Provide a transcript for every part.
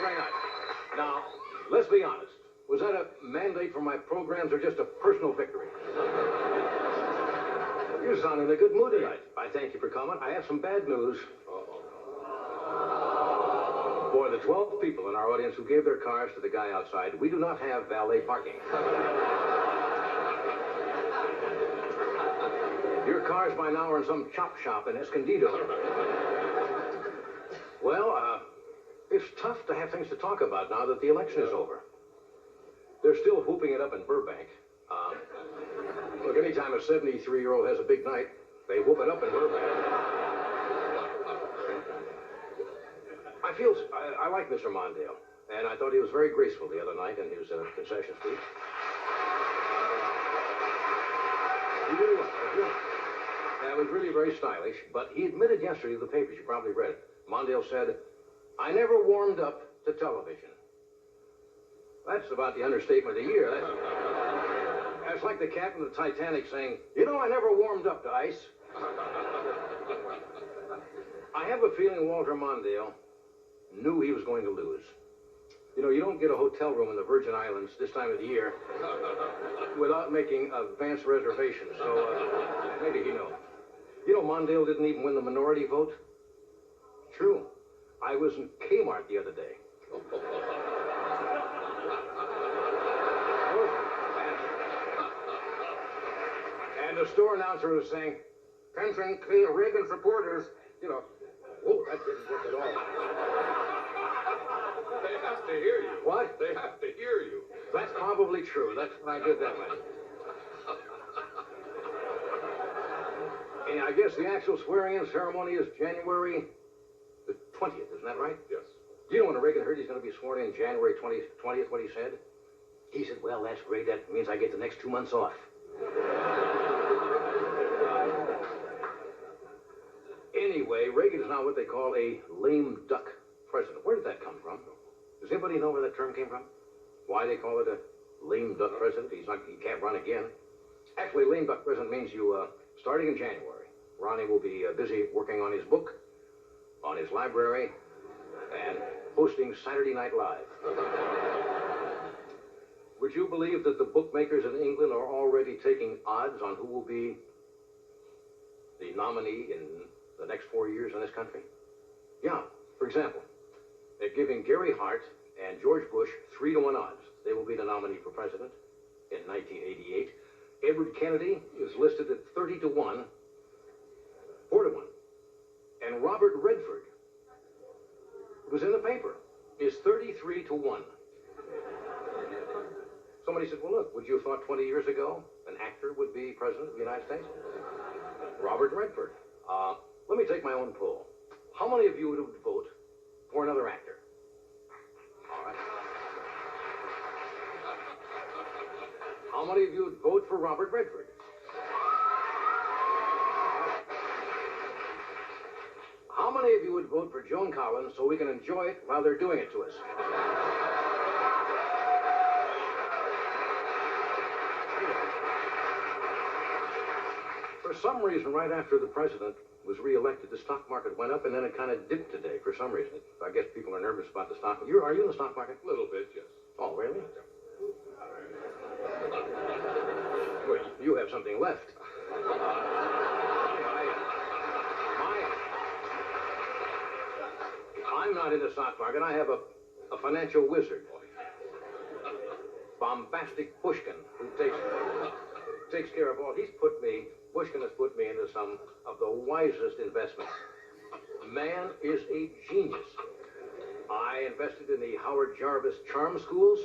very nice. Now, let's be honest. Was that a mandate for my programs or just a personal victory? You sound in a good mood tonight. I thank you for coming. I have some bad news. For the 12 people in our audience who gave their cars to the guy outside, we do not have valet parking. Your cars by now are in some chop shop in Escondido. Well, it's tough to have things to talk about now that the election is over. They're still whooping it up in Burbank. Look, anytime a 73-year-old has a big night, they whoop it up in Burbank. I like Mr. Mondale, and I thought he was very graceful the other night in his concession speech. He really was. That was really very stylish, but he admitted yesterday to the papers, you probably read it. Mondale said, "I never warmed up to television." That's about the understatement of the year. That's like the captain of the Titanic saying, "You know, I never warmed up to ice." I have a feeling Walter Mondale knew he was going to lose. You know, you don't get a hotel room in the Virgin Islands this time of the year without making advance reservations, so maybe he knows. You know, Mondale didn't even win the minority vote. True. I was in Kmart the other day. And the store announcer was saying, "Attention, Reagan supporters," you know. Oh, that didn't work at all. They have to hear you. What? They have to hear you. That's probably true. That's what I did that way. And I guess the actual swearing-in ceremony is January the 20th, isn't that right? Yes. You know when Reagan heard he's going to be sworn in January 20th, what he said? He said, "Well, that's great. That means I get the next 2 months off." Anyway, Reagan is now what they call a lame duck president. Where did that come from? Does anybody know where that term came from? Why they call it a lame duck president? He can't run again. Actually, lame duck president means you, starting in January, Ronnie will be busy working on his book, on his library, and hosting Saturday Night Live. Would you believe that the bookmakers in England are already taking odds on who will be the nominee in the next 4 years in this country? Yeah, for example, they're giving Gary Hart and George Bush 3-to-1 odds. They will be the nominee for president in 1988. Edward Kennedy is listed at 30-to-1, 4-to-1. And Robert Redford, who was in the paper, is 33-to-1. Somebody said, "Well, look, would you have thought 20 years ago an actor would be president of the United States?" Robert Redford. Let me take my own poll. How many of you would vote for another actor? All right. How many of you would vote for Robert Redford? How many of you would vote for Joan Collins so we can enjoy it while they're doing it to us? For some reason, right after the president was reelected, the stock market went up, and then it kind of dipped today for some reason. I guess people are nervous about the stock market. Are you in the stock market? A little bit, yes. Oh, really? Well, you have something left. I'm not in the stock market. I have a financial wizard, bombastic Pushkin, who takes care of all. Pushkin has put me into some of the wisest investments. Man is a genius. I invested in the Howard Jarvis Charm Schools.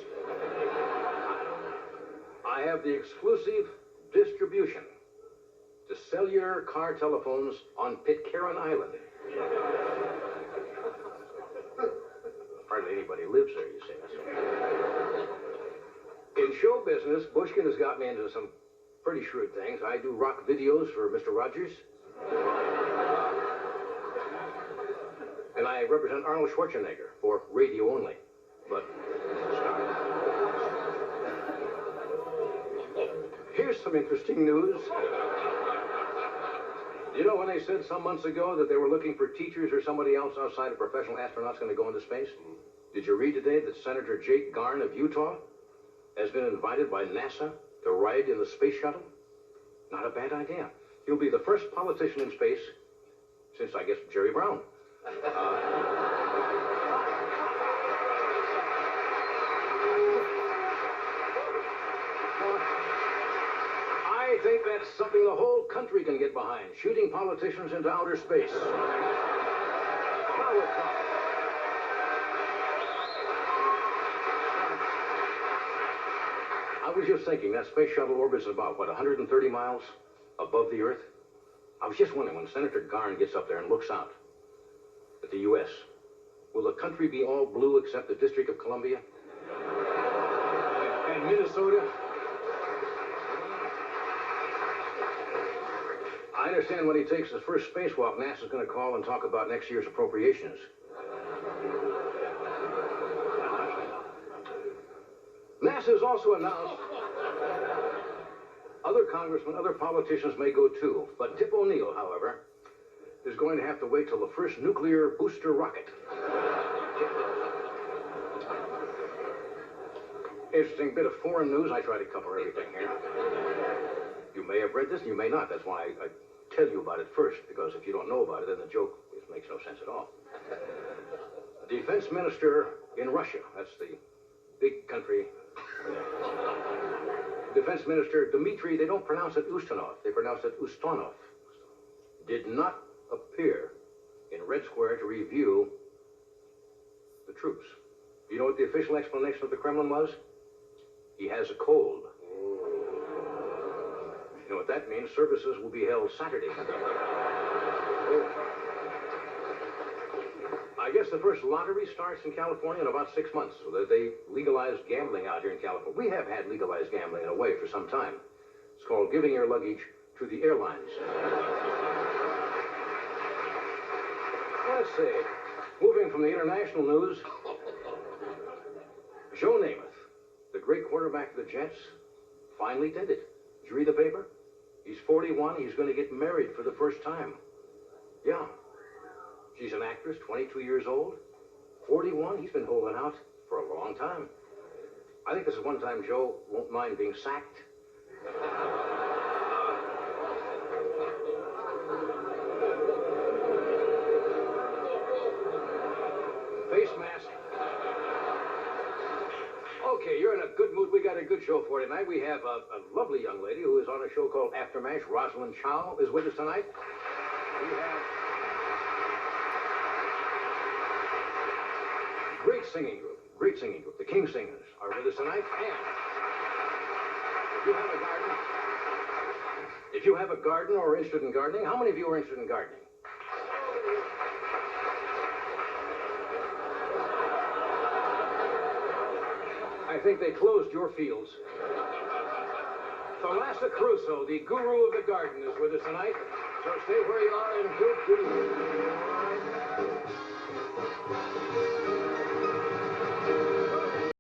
I have the exclusive distribution to cellular car telephones on Pitcairn Island. Hardly anybody lives there, you see. In show business, Pushkin has got me into some pretty shrewd things. I do rock videos for Mr. Rogers. And I represent Arnold Schwarzenegger for radio only. But here's some interesting news. You know when they said some months ago that they were looking for teachers or somebody else outside of professional astronauts going to go into space? Did you read today that Senator Jake Garn of Utah has been invited by NASA to ride in the space shuttle? Not a bad idea. He'll be the first politician in space since, I guess, Jerry Brown. I think that's something the whole country can get behind, shooting politicians into outer space. Now we're talking. I was just thinking, that space shuttle orbits about, what, 130 miles above the Earth? I was just wondering, when Senator Garn gets up there and looks out at the U.S., will the country be all blue except the District of Columbia? And Minnesota? I understand when he takes his first spacewalk, NASA's going to call and talk about next year's appropriations. NASA has also announced other congressmen, other politicians may go too. But Tip O'Neill, however, is going to have to wait till the first nuclear booster rocket. Interesting bit of foreign news. I try to cover everything here. You may have read this, and you may not. That's why I tell you about it first, because if you don't know about it, then the joke makes no sense at all. Defense minister in Russia, that's the big country. Defense Minister Dmitry, they don't pronounce it Ustinov, they pronounce it Ustonov, did not appear in Red Square to review the troops. You know what the official explanation of the Kremlin was? He has a cold. You know what that means? Services will be held Saturday. I guess the first lottery starts in California in about 6 months, so that they legalized gambling out here in California. We have had legalized gambling in a way for some time. It's called giving your luggage to the airlines. Let's see. Moving from the international news, Joe Namath, the great quarterback of the Jets, finally did it. Did you read the paper? He's 41. He's going to get married for the first time. Yeah. She's an actress, 22 years old. 41, he's been holding out for a long time. I think this is one time Joe won't mind being sacked. Face mask. Okay, you're in a good mood. We got a good show for you tonight. We have a lovely young lady who is on a show called Aftermath. Rosalind Chow is with us tonight. We have great singing group, the King Singers are with us tonight. And if you have a garden or are interested in gardening, how many of you are interested in gardening? I think they closed your fields. Thalassa Crusoe, the guru of the garden, is with us tonight. So stay where you are and good.